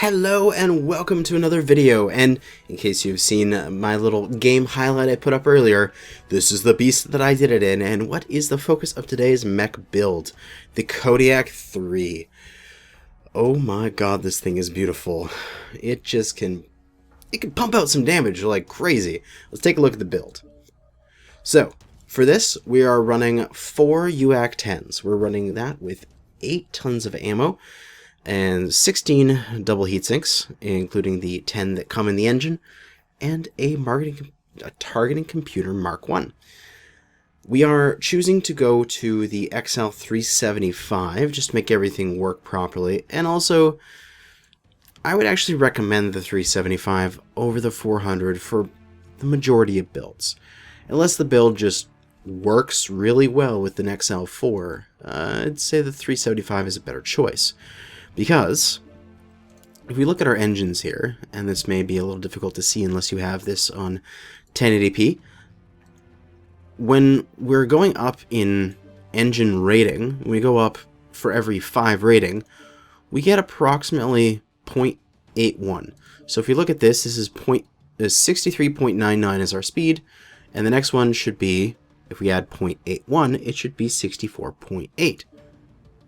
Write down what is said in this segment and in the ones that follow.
Hello and welcome to another video, and in case you've seen my little game highlight I put up earlier, this is the beast that I did it in, and what is the focus of today's mech build? The Kodiak 3. Oh my god, this thing is beautiful. It can pump out some damage like crazy. Let's take a look at the build. So, for this, we are running 4 UAC 10s. We're running that with 8 tons of ammo, and 16 double heatsinks, including the 10 that come in the engine, and a targeting computer Mark 1. We are choosing to go to the XL375 just to make everything work properly, and also I would actually recommend the 375 over the 400 for the majority of builds. Unless the build just works really well with an XL4, I'd say the 375 is a better choice. Because if we look at our engines here, and this may be a little difficult to see unless you have this on 1080p, when we're going up in engine rating, when we go up for every 5 rating, we get approximately 0.81. So if you look at this, this is 63.99 is our speed, and the next one should be, if we add 0.81, it should be 64.8.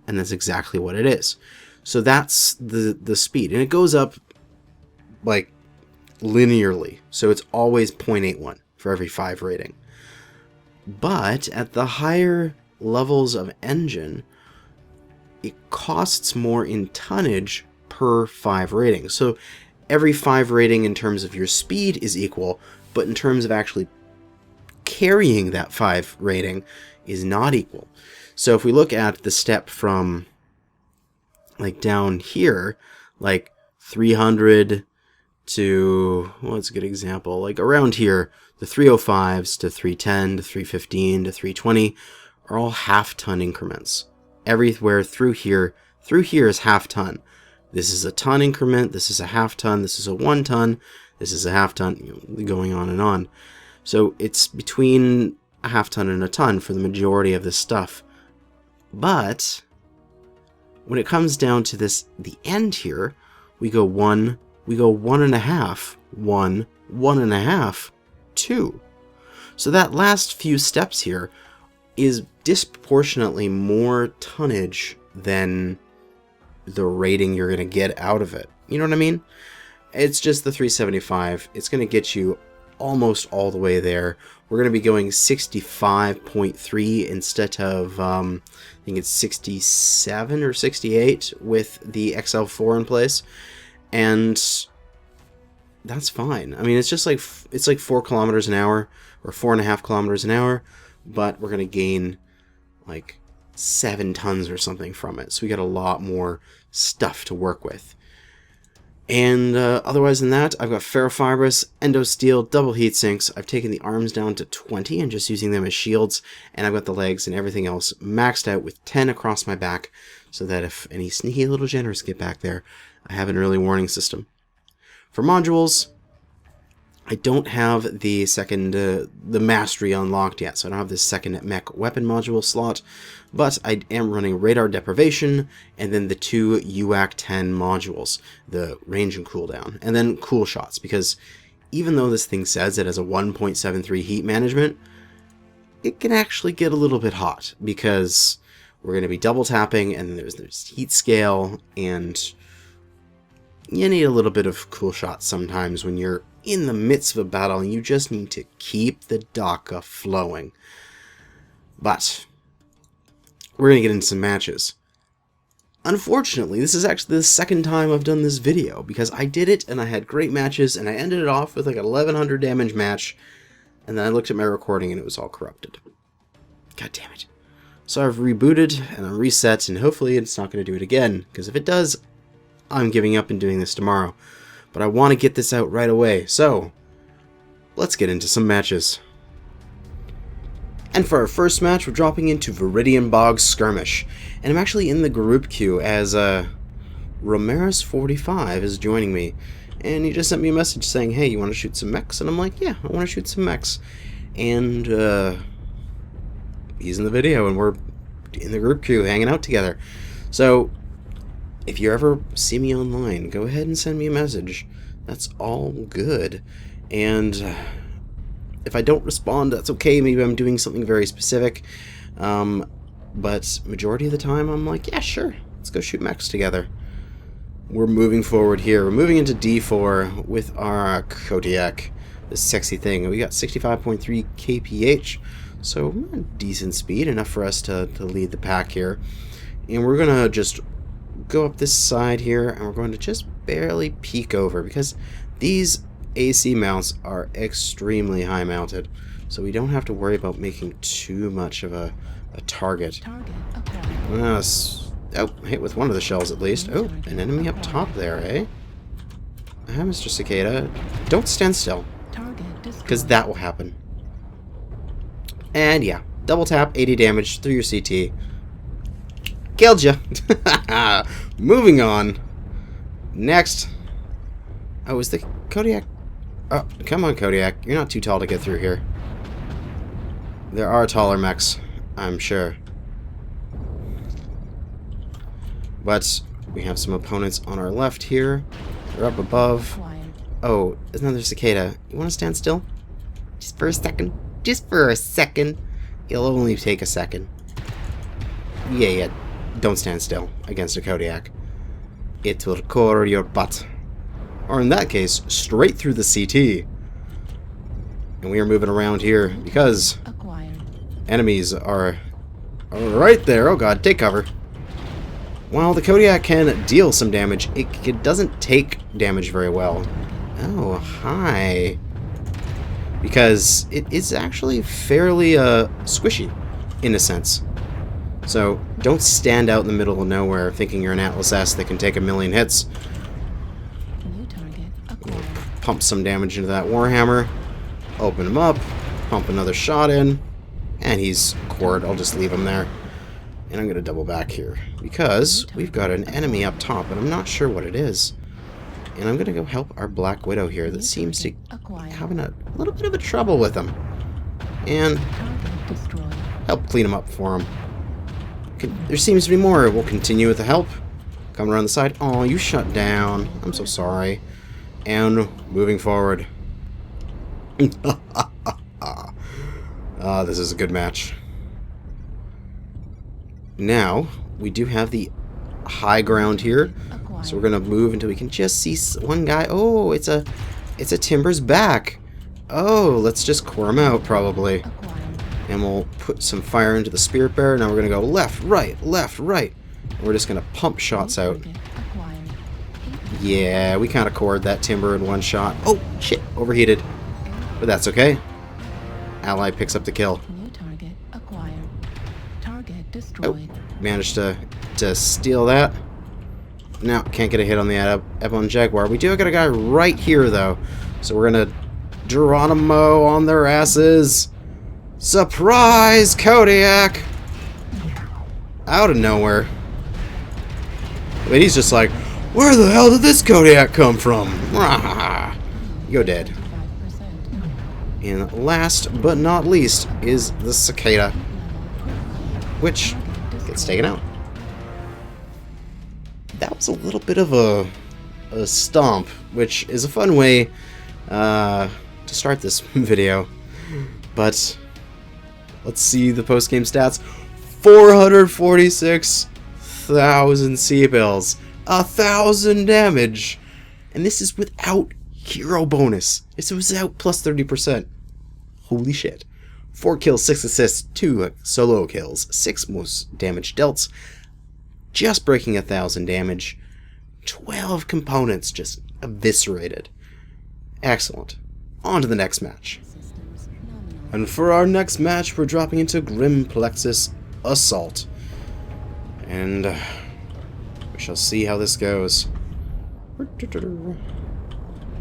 And that's exactly what it is. So that's the speed, and it goes up like linearly, so it's always 0.81 for every 5 rating. But at the higher levels of engine, it costs more in tonnage per 5 rating. So every 5 rating in terms of your speed is equal, but in terms of actually carrying that 5 rating is not equal. So if we look at the step from like down here, like 300 to, what's a good example, like around here, the 305s to 310 to 315 to 320 are all half-ton increments. Everywhere through here is half-ton. This is a ton increment, this is a half-ton, this is a 1 ton, this is a half-ton, going on and on. So it's between a half-ton and a ton for the majority of this stuff. But when it comes down to the end here, we go 1, we go 1.5, 1, 1.5, 2. So that last few steps here is disproportionately more tonnage than the rating you're going to get out of it. You know what I mean? It's just the 375. It's going to get you almost all the way there. We're going to be going 65.3 instead of, I think it's 67 or 68 with the XL4 in place. And that's fine. I mean, it's just like, it's like 4 kilometers an hour or 4.5 kilometers an hour, but we're going to gain like 7 tons or something from it. So we got a lot more stuff to work with. And otherwise than that, I've got ferrofibrous, endo steel, double heat sinks. I've taken the arms down to 20 and just using them as shields. And I've got the legs and everything else maxed out with 10 across my back, so that if any sneaky little generals get back there, I have an early warning system. For modules, I don't have the second, the mastery unlocked yet, so I don't have this second mech weapon module slot, but I am running radar deprivation, and then the 2 UAC 10 modules, the range and cooldown, and then cool shots, because even though this thing says it has a 1.73 heat management, it can actually get a little bit hot, because we're going to be double tapping, and there's heat scale, and you need a little bit of cool shots sometimes when you're in the midst of a battle and you just need to keep the Dakka flowing. But we're going to get into some matches. Unfortunately, this is actually the second time I've done this video, because I did it and I had great matches and I ended it off with like an 1100 damage match, and then I looked at my recording and it was all corrupted. God damn it. So I've rebooted and I'm reset, and hopefully it's not going to do it again, because if it does, I'm giving up and doing this tomorrow. But I want to get this out right away, so let's get into some matches. And for our first match, we're dropping into Viridian Bog Skirmish. And I'm actually in the group queue as Romeris45 is joining me. And he just sent me a message saying, hey, you want to shoot some mechs? And I'm like, yeah, I want to shoot some mechs. And he's in the video, and we're in the group queue hanging out together. So if you ever see me online, go ahead and send me a message. That's all good. And if I don't respond, that's okay. Maybe I'm doing something very specific. But majority of the time, I'm like, yeah, sure. Let's go shoot mechs together. We're moving forward here. We're moving into D4 with our Kodiak, this sexy thing. We got 65.3 kph, so decent speed, enough for us to lead the pack here. And we're going to just go up this side here, and we're going to just barely peek over, because these AC mounts are extremely high mounted, so we don't have to worry about making too much of a target. Oh, hit with one of the shells at least. Oh, an enemy up top there, eh? Mr. Cicada. Don't stand still, because that will happen. And yeah, double tap, 80 damage through your CT. Killed ya! Moving on. Next. Oh, is the Kodiak... Oh, come on, Kodiak. You're not too tall to get through here. There are taller mechs, I'm sure. But we have some opponents on our left here. They're up above. Oh, there's another cicada. You want to stand still? Just for a second. Just for a second. It'll only take a second. Yeah. Don't stand still against a Kodiak. It will core your butt. Or in that case, straight through the CT. And we are moving around here because enemies are right there. Oh god, take cover. While the Kodiak can deal some damage, it doesn't take damage very well. Oh, hi. Because it is actually fairly squishy, in a sense. So, don't stand out in the middle of nowhere thinking you're an Atlas S that can take a million hits. Pump some damage into that Warhammer. Open him up. Pump another shot in. And he's cored. I'll just leave him there. And I'm going to double back here, because we've got an enemy up top, and I'm not sure what it is. And I'm going to go help our Black Widow here that seems to be having a little bit of a trouble with him. And help clean him up for him. There seems to be more. We'll continue with the help. Come around the side. Oh, you shut down. I'm so sorry. And moving forward. This is a good match. Now, we do have the high ground here, so we're gonna move until we can just see one guy. Oh, it's a Timber's back. Oh, let's just core him out, probably. And we'll put some fire into the Spirit Bearer. Now we're gonna go left, right. And we're just gonna pump shots out. Yeah, we kind of cored that Timber in one shot. Oh, shit, overheated. But that's okay. Ally picks up the kill. Oh, managed to steal that. Now, can't get a hit on the Ebon Jaguar. We do got a guy right here, though. So we're going to Geronimo on their asses. Surprise, Kodiak! Out of nowhere. But he's just like, where the hell did this Kodiak come from? You're dead. And last but not least is the Cicada, which gets taken out. That was a little bit of a stomp, which is a fun way to start this video. But let's see the post-game stats. 446,000 C-bills, 1,000 damage, and this is without hero bonus. This was out plus 30%. Holy shit. 4 kills, 6 assists, 2 solo kills, 6 most damage dealt, just breaking 1,000 damage, 12 components just eviscerated. Excellent. On to the next match. And for our next match, we're dropping into Grim Plexus Assault. And we shall see how this goes.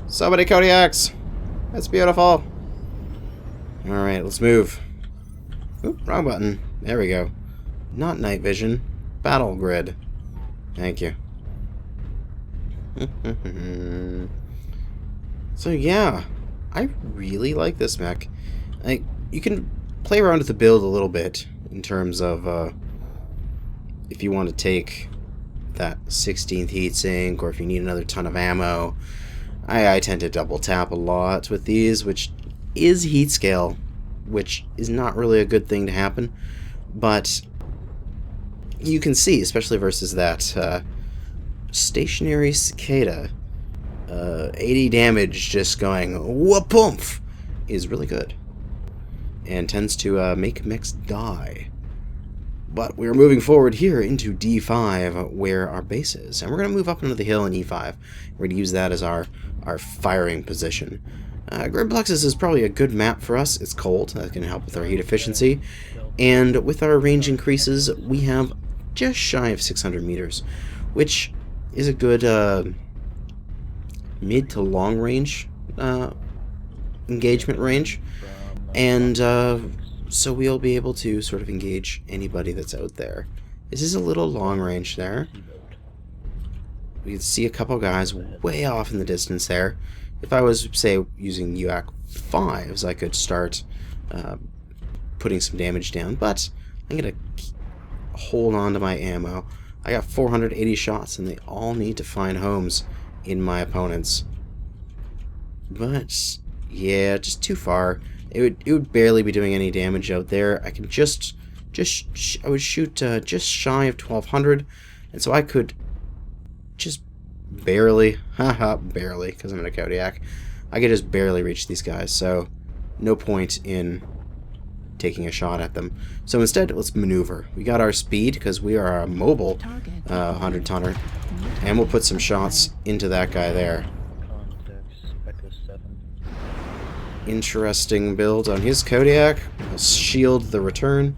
So many Kodiaks! That's beautiful. Alright, let's move. Oop, wrong button. There we go. Not night vision. Battle grid. Thank you. So yeah, I really like this mech. You can play around with the build a little bit in terms of if you want to take that 16th heatsink, or if you need another ton of ammo. I tend to double tap a lot with these, which is heat scale, which is not really a good thing to happen, but you can see, especially versus that stationary cicada, 80 damage just going whoop-oomph is really good, and tends to make mechs die. But we're moving forward here into D5, where our base is, and we're going to move up into the hill in E5. We're going to use that as our firing position. Grid Plexus is probably a good map for us. It's cold, that can help with our heat efficiency, and with our range increases, we have just shy of 600 meters, which is a good mid to long range engagement range, and so we'll be able to sort of engage anybody that's out there. This is a little long range there. We can see a couple guys way off in the distance there. If I was, say, using UAC 5s, I could start putting some damage down, but I'm going to hold on to my ammo. I got 480 shots, and they all need to find homes in my opponents. But, yeah, just too far. It would barely be doing any damage out there. I can I would shoot just shy of 1200, and so I could just barely, barely, because I'm in a Kodiak, I could just barely reach these guys, so no point in taking a shot at them. So instead, let's maneuver. We got our speed, because we are a mobile 100-tonner, and we'll put some shots into that guy there. Interesting build on his Kodiak. We'll shield the return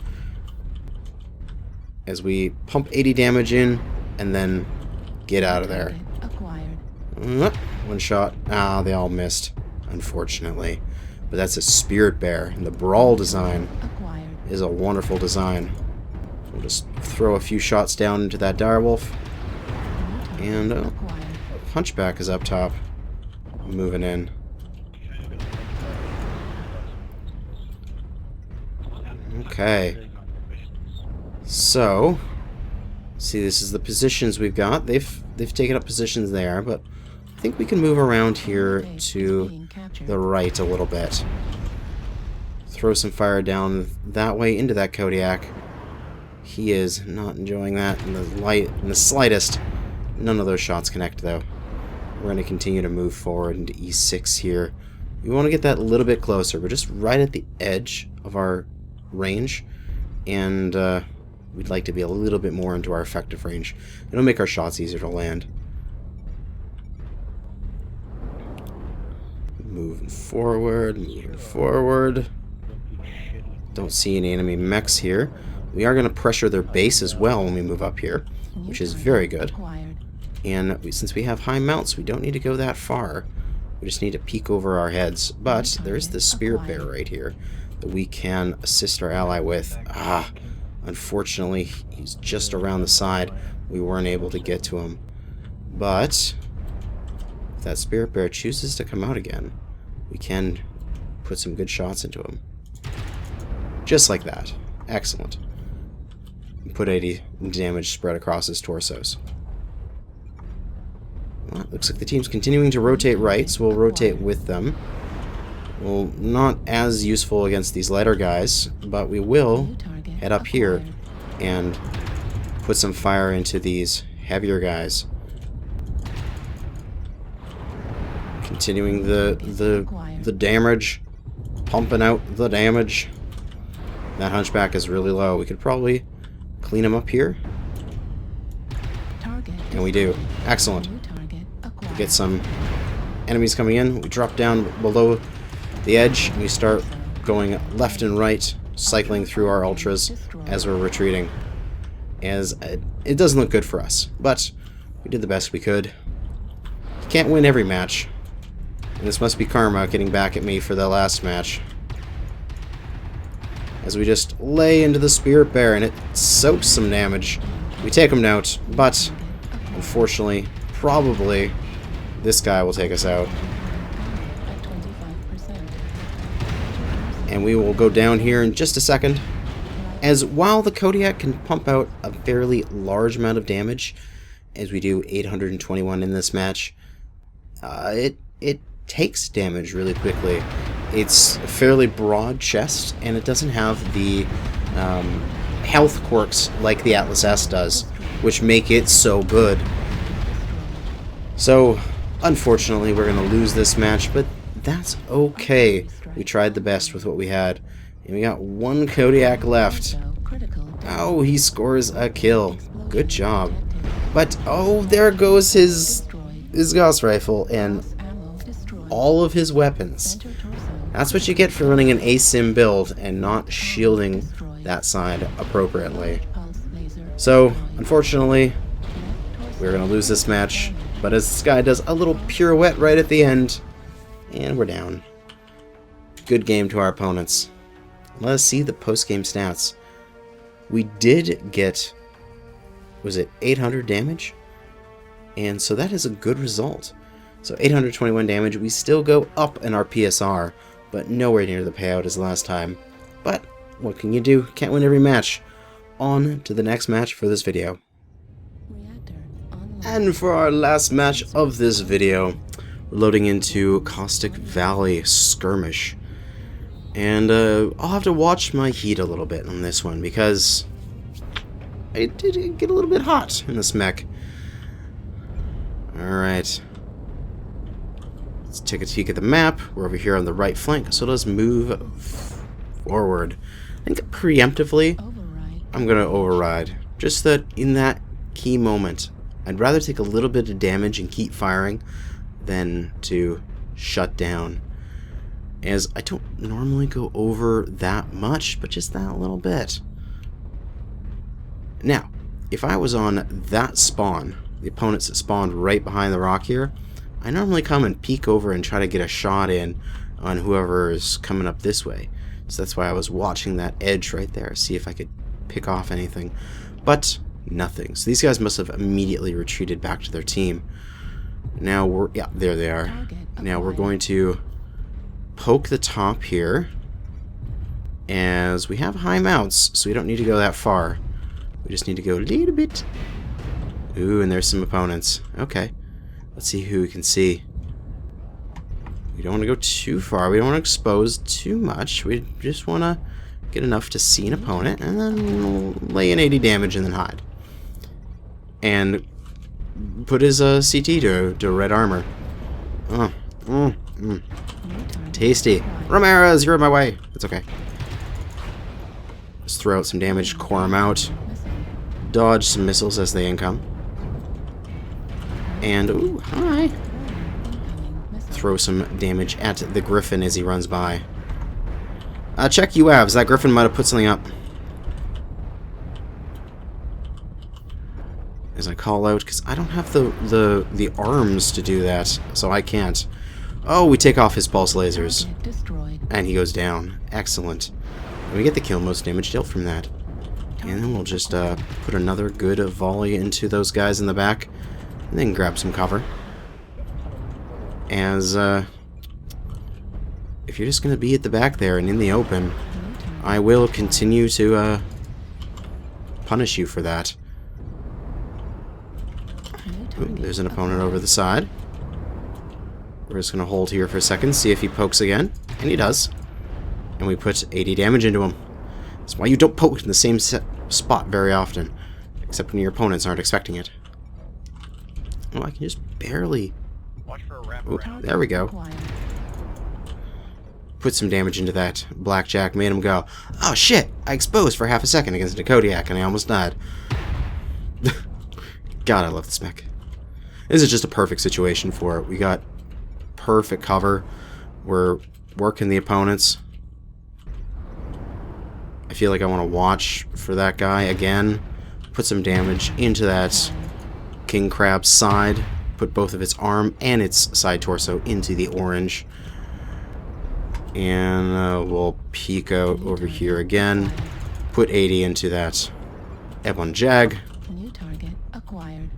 as we pump 80 damage in, and then get out of there. One shot. Ah, they all missed, unfortunately. But that's a Spirit Bear, and the Brawl design is a wonderful design. We'll just throw a few shots down into that Direwolf, and Hunchback is up top, moving in. Okay. So, see, this is the positions we've got. They've taken up positions there, but I think we can move around here to the right a little bit. Throw some fire down that way into that Kodiak. He is not enjoying that in the slightest. None of those shots connect, though. We're going to continue to move forward into E6 here. We want to get that a little bit closer. We're just right at the edge of our range, and we'd like to be a little bit more into our effective range. It'll make our shots easier to land. Moving forward, moving forward. Don't see any enemy mechs here. We are going to pressure their base as well when we move up here, which is very good. And since we have high mounts, we don't need to go that far. We just need to peek over our heads. But there's the Spirit Bear right here that we can assist our ally with. Unfortunately, he's just around the side. We weren't able to get to him. But if that Spirit Bear chooses to come out again, we can put some good shots into him. Just like that. Excellent. Put 80 damage spread across his torsos. Well, looks like the team's continuing to rotate right, so we'll rotate with them. Well, not as useful against these lighter guys, but we will head up here and put some fire into these heavier guys. Continuing the damage, pumping out the damage. That Hunchback is really low. We could probably clean him up here. And we do. Excellent. We get some enemies coming in. We drop down below the edge, and we start going left and right, cycling through our ultras as we're retreating. As it doesn't look good for us, but we did the best we could. You can't win every match, and this must be karma getting back at me for the last match. As we just lay into the Spirit Bear, and it soaks some damage. We take him out, but unfortunately, probably this guy will take us out. And we will go down here in just a second. As while the Kodiak can pump out a fairly large amount of damage, as we do 821 in this match, it takes damage really quickly. It's a fairly broad chest, and it doesn't have the health quirks like the Atlas S does, which make it so good. So, unfortunately, we're going to lose this match, but that's okay. We tried the best with what we had. And we got one Kodiak left. Oh, he scores a kill. Good job. But, oh, there goes his Gauss rifle and all of his weapons. That's what you get for running an ASIM build and not shielding that side appropriately. So, unfortunately, we're going to lose this match. But as this guy does a little pirouette right at the end, and we're down. Good game to our opponents. Let us see the post-game stats. We did get, was it 800 damage? And so that is a good result. So 821 damage, we still go up in our PSR, but nowhere near the payout as last time. But what can you do? Can't win every match. On to the next match for this video. And for our last match of this video, we're loading into Caustic Valley Skirmish. And I'll have to watch my heat a little bit on this one, because it did get a little bit hot in this mech. Alright. Let's take a peek at the map. We're over here on the right flank, so let's move forward. I think preemptively, I'm going to override. Just that in that key moment, I'd rather take a little bit of damage and keep firing than to shut down. As I don't normally go over that much, but just that little bit. Now, if I was on that spawn, the opponents that spawned right behind the rock here, I normally come and peek over and try to get a shot in on whoever is coming up this way. So that's why I was watching that edge right there, see if I could pick off anything. But nothing. So these guys must have immediately retreated back to their team. Now we're, yeah, there they are. Now we're going to poke the top here, as we have high mounts, so we don't need to go that far. We just need to go a little bit. Ooh, and there's some opponents. Okay. Let's see who we can see. We don't want to go too far. We don't want to expose too much. We just want to get enough to see an opponent, and then lay in 80 damage and then hide. And put his CT to red armor. Tasty. Ramirez, you're in my way. It's okay. Let's throw out some damage, core him out. Dodge some missiles as they income. And, ooh, hi. Throw some damage at the Griffin as he runs by. Check UAVs. That Griffin might have put something up. As I call out, because I don't have the arms to do that, so I can't. Oh, we take off his pulse lasers. And he goes down. Excellent. And we get the kill most damage dealt from that. And then we'll just put another good volley into those guys in the back. And then grab some cover. As, if you're just going to be at the back there and in the open, I will continue to punish you for that. Ooh, there's an opponent over the side. We're just going to hold here for a second, see if he pokes again. And he does. And we put 80 damage into him. That's why you don't poke in the same spot very often. Except when your opponents aren't expecting it. Oh, I can just barely... Ooh, there we go. Put some damage into that blackjack, made him go, oh shit, I exposed for half a second against the Kodiak and I almost died. God, I love this mech. This is just a perfect situation for it. We got perfect cover. We're working the opponents. I feel like I want to watch for that guy again. Put some damage into that King Crab's side. Put both of its arm and its side torso into the orange. And we'll peek out over here again. Put 80 into that Ebon Jag. New target acquired.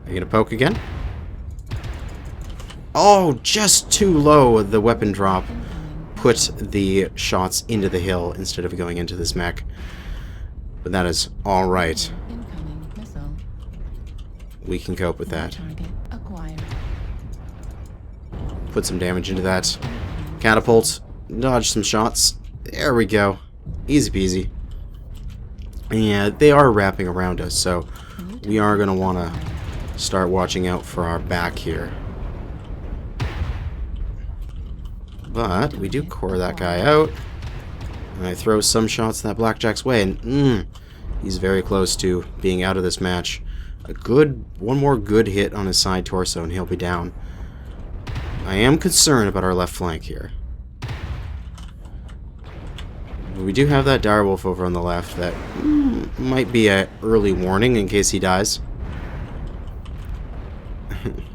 Are you gonna poke again? Oh, just too low, the weapon drop. Put the shots into the hill instead of going into this mech. But that is alright. we can cope with that. Put some damage into that. Catapult. Dodge some shots. There we go. Easy peasy. Yeah, they are wrapping around us, so we are going to want to start watching out for our back here. But we do core that guy out. And I throw some shots that Blackjack's way, and he's very close to being out of this match. One more good hit on his side torso, and he'll be down. I am concerned about our left flank here. We do have that direwolf over on the left that might be an early warning in case he dies.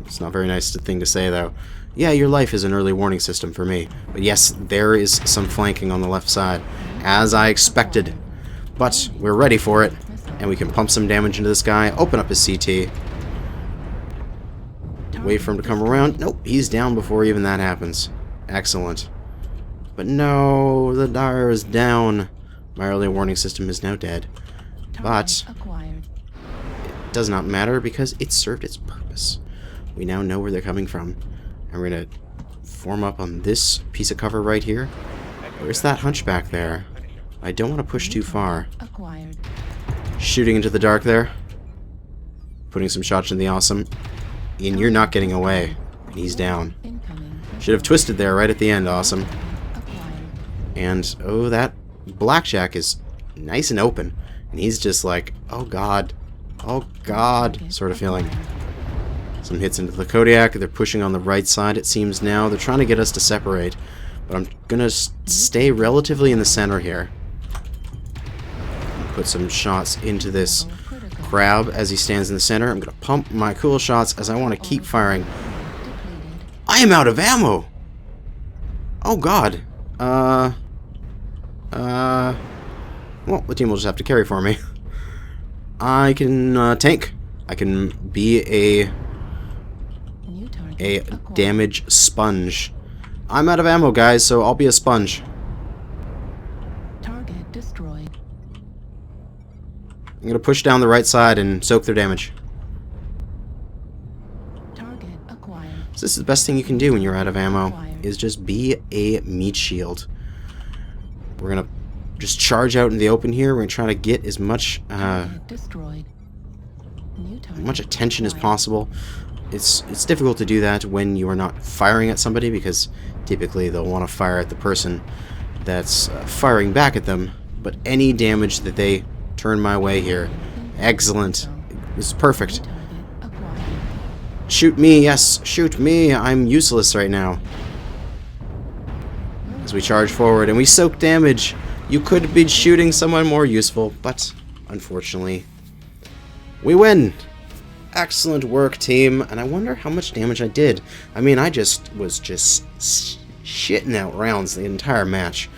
It's not a very nice thing to say, though. Yeah, your life is an early warning system for me. But yes, there is some flanking on the left side, as I expected. But we're ready for it, and we can pump some damage into this guy, open up his CT. Wait for him to come around. Nope, he's down before even that happens. Excellent. But no, the dire is down. My early warning system is now dead. But it does not matter because it served its purpose. We now know where they're coming from. And we're going to form up on this piece of cover right here. Where's that hunchback there? I don't want to push too far. Shooting into the dark there. Putting some shots in the awesome. And you're not getting away. And he's down. Should have twisted there right at the end, awesome. And, oh, that Blackjack is nice and open. And he's just like, oh god, sort of feeling. Some hits into the Kodiak. They're pushing on the right side, it seems now. They're trying to get us to separate. But I'm going to stay relatively in the center here. Put some shots into this crab as he stands in the center. I'm going to pump my cool shots as I want to keep firing. I am out of ammo! Oh god. Well, the team will just have to carry for me. I can tank. I can be a damage sponge. I'm out of ammo, guys, so I'll be a sponge. Target destroyed. I'm gonna push down the right side and soak their damage. Target acquired. So this is the best thing you can do when you're out of ammo, is just be a meat shield. We're gonna just charge out in the open here. We're gonna try to get as much attention as possible. It's difficult to do that when you are not firing at somebody, because typically they'll want to fire at the person that's firing back at them. But any damage that they turn my way here, excellent. This is perfect. Shoot me, yes, shoot me. I'm useless right now. As we charge forward and we soak damage. You could be shooting someone more useful, but unfortunately, we win. Excellent work, team. And I wonder how much damage I did. I mean, I was just shitting out rounds the entire match.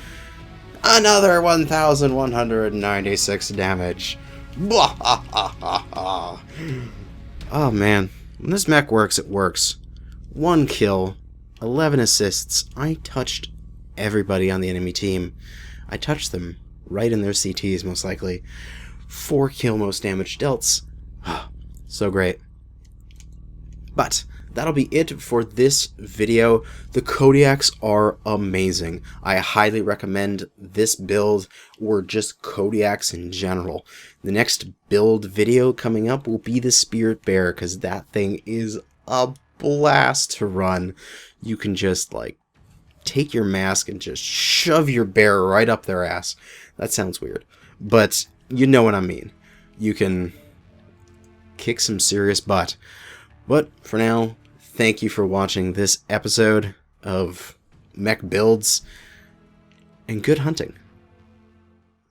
Another 1,196 damage. Oh man, when this mech works, it works. 1 kill, 11 assists. I touched everybody on the enemy team. I touched them right in their CTs, most likely. 4 kill, most damage dealt. So great. But that'll be it for this video. The Kodiaks are amazing. I highly recommend this build, or just Kodiaks in general. The next build video coming up will be the Spirit Bear, because that thing is a blast to run. You can just, like, take your mask and just shove your bear right up their ass. That sounds weird, but you know what I mean. You can kick some serious butt. But for now, thank you for watching this episode of Mech Builds, and good hunting.